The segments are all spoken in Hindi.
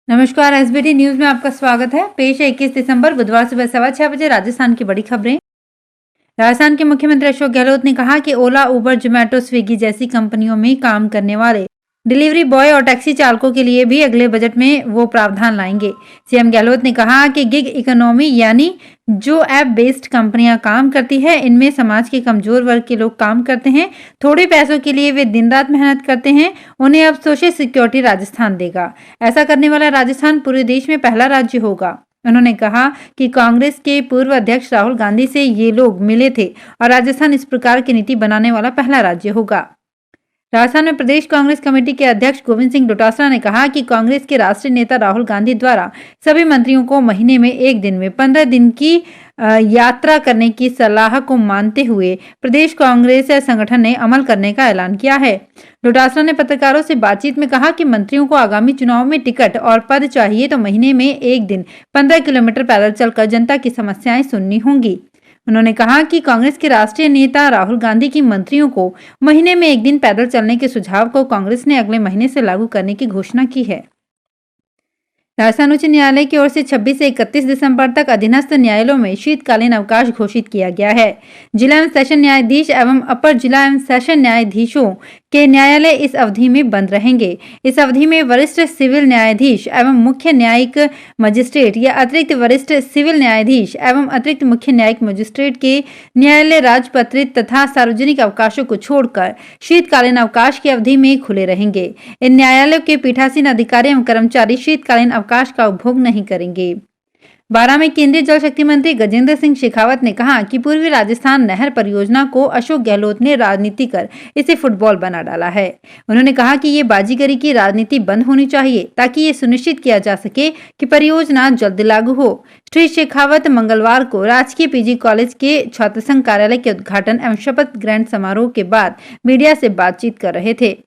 नमस्कार, एसबीटी न्यूज में आपका स्वागत है। पेश है 21 दिसंबर बुधवार सुबह 6:15 राजस्थान की बड़ी खबरें। राजस्थान के मुख्यमंत्री अशोक गहलोत ने कहा कि ओला, उबर, जोमेटो, स्विगी जैसी कंपनियों में काम करने वाले डिलीवरी बॉय और टैक्सी चालकों के लिए भी अगले बजट में वो प्रावधान लाएंगे। सीएम गहलोत ने कहा कि गिग इकोनॉमी यानी जो ऐप बेस्ड कंपनियां काम करती है, इनमें समाज के कमजोर वर्ग के लोग काम करते हैं। थोड़े पैसों के लिए वे दिन रात मेहनत करते हैं। उन्हें अब सोशल सिक्योरिटी राजस्थान देगा। ऐसा करने वाला राजस्थान पूरे देश में पहला राज्य होगा। उन्होंने कहा कि कांग्रेस के पूर्व अध्यक्ष राहुल गांधी से ये लोग मिले थे और राजस्थान इस प्रकार की नीति बनाने वाला पहला राज्य होगा। राजस्थान में प्रदेश कांग्रेस कमेटी के अध्यक्ष गोविंद सिंह डोटासरा ने कहा कि कांग्रेस के राष्ट्रीय नेता राहुल गांधी द्वारा सभी मंत्रियों को महीने में एक दिन में 15 दिन की यात्रा करने की सलाह को मानते हुए प्रदेश कांग्रेस संगठन ने अमल करने का ऐलान किया है। डोटासरा ने पत्रकारों से बातचीत में कहा कि मंत्रियों को आगामी चुनाव में टिकट और पद चाहिए तो महीने में एक दिन 15 किलोमीटर पैदल चलकर जनता की समस्याएं सुननी होंगी। उन्होंने कहा कि कांग्रेस के राष्ट्रीय नेता राहुल गांधी की मंत्रियों को महीने में एक दिन पैदल चलने के सुझाव को कांग्रेस ने अगले महीने से लागू करने की घोषणा की है। राजस्थान उच्च न्यायालय की ओर से 26 से 31 दिसंबर तक अधीनस्थ न्यायालयों में शीतकालीन अवकाश घोषित किया गया है। जिला एवं सेशन न्यायाधीश एवं अपर जिला एवं सेशन न्यायाधीशों के न्यायालय इस अवधि में बंद रहेंगे। इस अवधि में वरिष्ठ सिविल न्यायाधीश एवं मुख्य न्यायिक मजिस्ट्रेट या अतिरिक्त वरिष्ठ सिविल न्यायाधीश एवं अतिरिक्त मुख्य न्यायिक मजिस्ट्रेट के न्यायालय राजपत्रित तथा सार्वजनिक अवकाशों को छोड़कर शीतकालीन अवकाश की अवधि में खुले रहेंगे। इन न्यायालयों के पीठासीन अधिकारी एवं कर्मचारी शीतकालीन अवकाश का उपभोग नहीं करेंगे। बारां में केंद्रीय जल शक्ति मंत्री गजेंद्र सिंह शेखावत ने कहा कि पूर्वी राजस्थान नहर परियोजना को अशोक गहलोत ने राजनीति कर इसे फुटबॉल बना डाला है। उन्होंने कहा कि ये बाजीगरी की राजनीति बंद होनी चाहिए ताकि ये सुनिश्चित किया जा सके कि परियोजना जल्द लागू हो। श्री शेखावत मंगलवार को राजकीय पीजी कॉलेज के छात्र संघ कार्यालय के उद्घाटन एवं शपथ ग्रहण समारोह के बाद मीडिया से बातचीत कर रहे थे।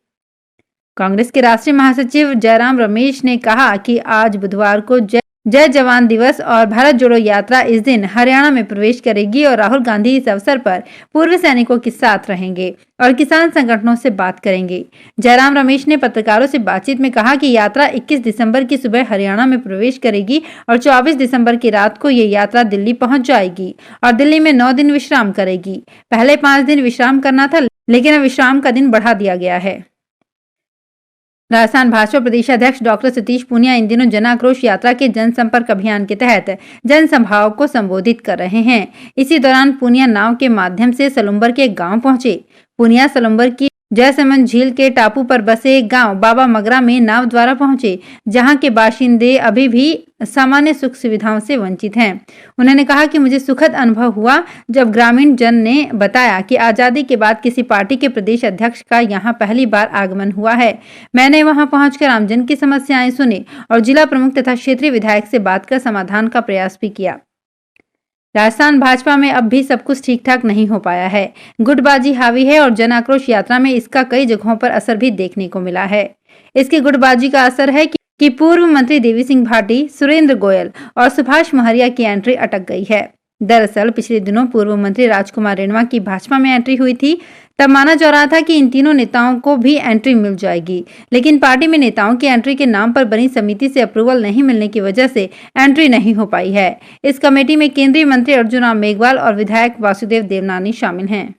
कांग्रेस के राष्ट्रीय महासचिव जयराम रमेश ने कहा कि आज बुधवार को जय जवान दिवस और भारत जोड़ो यात्रा इस दिन हरियाणा में प्रवेश करेगी और राहुल गांधी इस अवसर पर पूर्व सैनिकों के साथ रहेंगे और किसान संगठनों से बात करेंगे। जयराम रमेश ने पत्रकारों से बातचीत में कहा कि यात्रा 21 दिसंबर की सुबह हरियाणा में प्रवेश करेगी और 24 दिसंबर की रात को ये यात्रा दिल्ली पहुंच जाएगी और दिल्ली में 9 दिन विश्राम करेगी। पहले 5 दिन विश्राम करना था, लेकिन अब विश्राम का दिन बढ़ा दिया गया है। राजस्थान भाजपा प्रदेश अध्यक्ष डॉक्टर सतीश पूनिया इन दिनों जन आक्रोश यात्रा के जनसंपर्क अभियान के तहत जनसभाओं को संबोधित कर रहे हैं। इसी दौरान पूनिया नाव के माध्यम से सलुम्बर के गांव पहुंचे। पूनिया सलुम्बर की जयसमंद झील के टापू पर बसे गांव बाबा मगरा में नाव द्वारा पहुंचे, जहां के बाशिंदे अभी भी सामान्य सुख सुविधाओं से वंचित हैं। उन्होंने कहा कि मुझे सुखद अनुभव हुआ जब ग्रामीण जन ने बताया कि आजादी के बाद किसी पार्टी के प्रदेश अध्यक्ष का यहां पहली बार आगमन हुआ है। मैंने वहां पहुंचकर आमजन की समस्याएं सुनी और जिला प्रमुख तथा क्षेत्रीय विधायक से बात कर समाधान का प्रयास भी किया। राजस्थान भाजपा में अब भी सब कुछ ठीक ठाक नहीं हो पाया है। गुटबाजी हावी है और जन आक्रोश यात्रा में इसका कई जगहों पर असर भी देखने को मिला है। इसकी गुटबाजी का असर है कि पूर्व मंत्री देवी सिंह भाटी, सुरेंद्र गोयल और सुभाष महरिया की एंट्री अटक गई है। दरअसल पिछले दिनों पूर्व मंत्री राजकुमार रेणवा की भाजपा में एंट्री हुई थी। तब माना जा रहा था कि इन तीनों नेताओं को भी एंट्री मिल जाएगी, लेकिन पार्टी में नेताओं की एंट्री के नाम पर बनी समिति से अप्रूवल नहीं मिलने की वजह से एंट्री नहीं हो पाई है। इस कमेटी में केंद्रीय मंत्री अर्जुन राम मेघवाल और विधायक वासुदेव देवनानी शामिल हैं।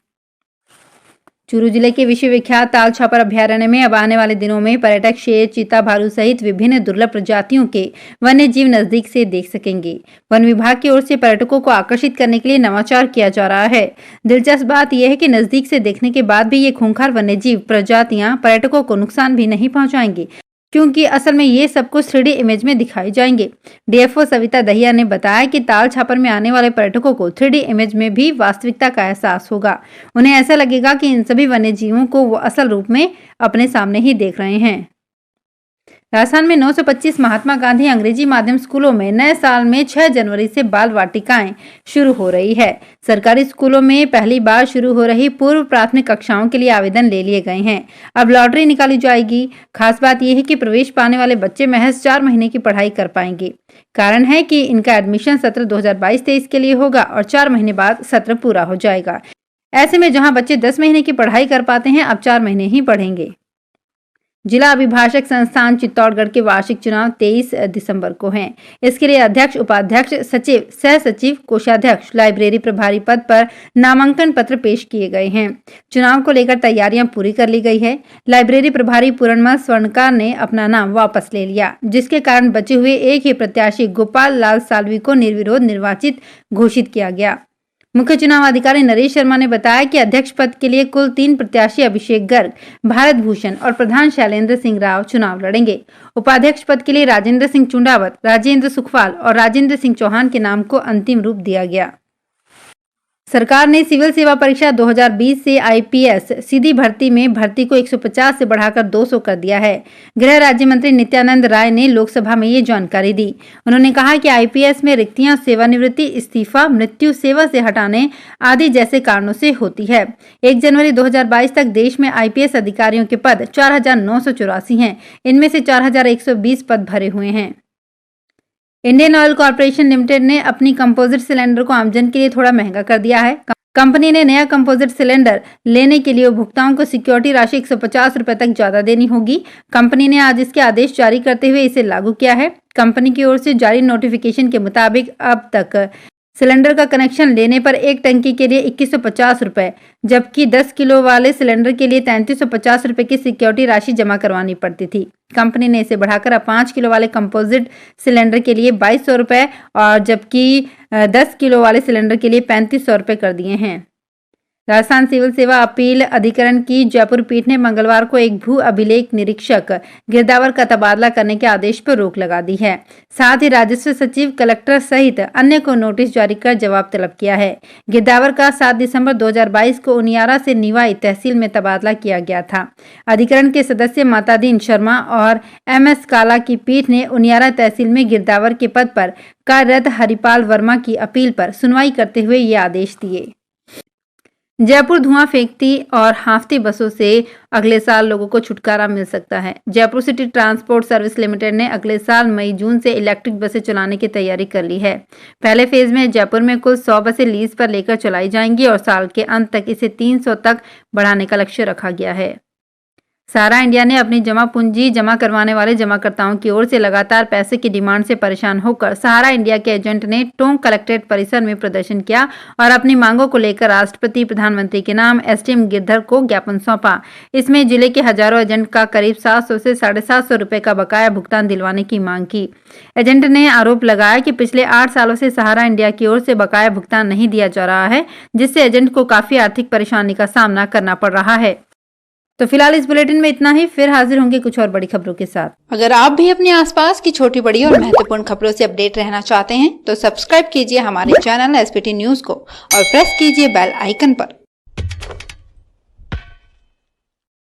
चूरू जिले के विश्वविख्यात ताल छापर अभ्यारण्य में अब आने वाले दिनों में पर्यटक शेर, चीता, भालू सहित विभिन्न दुर्लभ प्रजातियों के वन्य जीव नजदीक से देख सकेंगे। वन विभाग की ओर से पर्यटकों को आकर्षित करने के लिए नवाचार किया जा रहा है। दिलचस्प बात यह है कि नजदीक से देखने के बाद भी ये खूंखार वन्य जीव प्रजातियां पर्यटकों को नुकसान भी नहीं पहुंचाएंगे, क्योंकि असल में ये सब कुछ 3D इमेज में दिखाई जाएंगे। डीएफओ सविता दहिया ने बताया कि ताल छापर में आने वाले पर्यटकों को 3D इमेज में भी वास्तविकता का एहसास होगा। उन्हें ऐसा लगेगा कि इन सभी वन्य जीवों को वो असल रूप में अपने सामने ही देख रहे हैं। राजस्थान में 925 महात्मा गांधी अंग्रेजी माध्यम स्कूलों में नए साल में 6 जनवरी से बाल वाटिकाएं शुरू हो रही है। सरकारी स्कूलों में पहली बार शुरू हो रही पूर्व प्राथमिक कक्षाओं के लिए आवेदन ले लिए गए हैं। अब लॉटरी निकाली जाएगी। खास बात यह है कि प्रवेश पाने वाले बच्चे महज 4 महीने की पढ़ाई कर पाएंगे। कारण है कि इनका एडमिशन सत्र 2022-23 के लिए होगा और 4 महीने बाद सत्र पूरा हो जाएगा। ऐसे में जहां बच्चे 10 महीने की पढ़ाई कर पाते हैं, अब 4 महीने ही पढ़ेंगे। जिला अभिभाषक संस्थान चित्तौड़गढ़ के वार्षिक चुनाव 23 दिसंबर को हैं। इसके लिए अध्यक्ष, उपाध्यक्ष, सचिव, सह सचिव, कोषाध्यक्ष, लाइब्रेरी प्रभारी पद पर नामांकन पत्र पेश किए गए हैं। चुनाव को लेकर तैयारियां पूरी कर ली गई है। लाइब्रेरी प्रभारी पूर्णिमा स्वर्णकार ने अपना नाम वापस ले लिया, जिसके कारण बचे हुए एक ही प्रत्याशी गोपाल लाल साल्वी को निर्विरोध निर्वाचित घोषित किया गया। मुख्य चुनाव अधिकारी नरेश शर्मा ने बताया कि अध्यक्ष पद के लिए कुल 3 प्रत्याशी अभिषेक गर्ग, भारत भूषण और प्रधान शैलेंद्र सिंह राव चुनाव लड़ेंगे। उपाध्यक्ष पद के लिए राजेंद्र सिंह चुंडावत, राजेंद्र सुखवाल और राजेंद्र सिंह चौहान के नाम को अंतिम रूप दिया गया। सरकार ने सिविल सेवा परीक्षा 2020 से आईपीएस सीधी भर्ती में भर्ती को 150 से बढ़ाकर 200 कर दिया है। गृह राज्य मंत्री नित्यानंद राय ने लोकसभा में ये जानकारी दी। उन्होंने कहा कि आईपीएस में रिक्तियां सेवानिवृत्ति, इस्तीफा, मृत्यु, सेवा से हटाने आदि जैसे कारणों से होती है। 1 जनवरी 2022 तक देश में आईपीएस अधिकारियों के पद 4,984 हैं। इनमें से 4,120 पद भरे हुए हैं। इंडियन ऑयल कॉर्पोरेशन लिमिटेड ने अपनी कंपोजिट सिलेंडर को आमजन के लिए थोड़ा महंगा कर दिया है। कंपनी ने नया कंपोजिट सिलेंडर लेने के लिए उपभोक्ताओं को सिक्योरिटी राशि 150 रुपए तक ज्यादा देनी होगी। कंपनी ने आज इसके आदेश जारी करते हुए इसे लागू किया है। कंपनी की ओर से जारी नोटिफिकेशन के मुताबिक अब तक सिलेंडर का कनेक्शन लेने पर एक टंकी के लिए 2150 रुपए, जबकि 10 किलो वाले सिलेंडर के लिए 3350 रुपए की सिक्योरिटी राशि जमा करवानी पड़ती थी। कंपनी ने इसे बढ़ाकर अब 5 किलो वाले कंपोजिट सिलेंडर के लिए 2200 रुपए और जबकि 10 किलो वाले सिलेंडर के लिए 3500 रुपए कर दिए हैं। राजस्थान सिविल सेवा अपील अधिकरण की जयपुर पीठ ने मंगलवार को एक भू अभिलेख निरीक्षक गिरदावर का तबादला करने के आदेश पर रोक लगा दी है। साथ ही राजस्व सचिव, कलेक्टर सहित अन्य को नोटिस जारी कर जवाब तलब किया है। गिरदावर का 7 दिसंबर 2022 को उनियारा से निवाई तहसील में तबादला किया गया था। अधिकरण के सदस्य मातादीन शर्मा और MS काला की पीठ ने उनियारा तहसील में गिरदावर के पद पर कार्यरत हरिपाल वर्मा की अपील पर सुनवाई करते हुए ये आदेश दिए। जयपुर धुआं फेंकती और हांफती बसों से अगले साल लोगों को छुटकारा मिल सकता है। Jaipur city transport service limited ने अगले साल मई-जून से इलेक्ट्रिक बसें चलाने की तैयारी कर ली है। पहले फेज में जयपुर में कुल 100 बसें लीज पर लेकर चलाई जाएंगी और साल के अंत तक इसे 300 तक बढ़ाने का लक्ष्य रखा गया है। सहारा इंडिया ने अपनी जमा पूंजी जमा करवाने वाले जमाकर्ताओं की ओर से लगातार पैसे की डिमांड से परेशान होकर सहारा इंडिया के एजेंट ने टोंक कलेक्ट्रेट परिसर में प्रदर्शन किया और अपनी मांगों को लेकर राष्ट्रपति, प्रधानमंत्री के नाम SDM गिरधर को ज्ञापन सौंपा। इसमें जिले के हजारों एजेंट का करीब 700 से 750 रुपए का बकाया भुगतान दिलवाने की मांग की। एजेंट ने आरोप लगाया कि पिछले 8 सालों से सहारा इंडिया की ओर से बकाया भुगतान नहीं दिया जा रहा है, जिससे एजेंट को काफी आर्थिक परेशानी का सामना करना पड़ रहा है। तो फिलहाल इस बुलेटिन में इतना ही। फिर हाजिर होंगे कुछ और बड़ी खबरों के साथ। अगर आप भी अपने आसपास की छोटी बड़ी और महत्वपूर्ण खबरों से अपडेट रहना चाहते हैं तो सब्सक्राइब कीजिए हमारे चैनल SPT न्यूज को और प्रेस कीजिए बेल आइकन पर।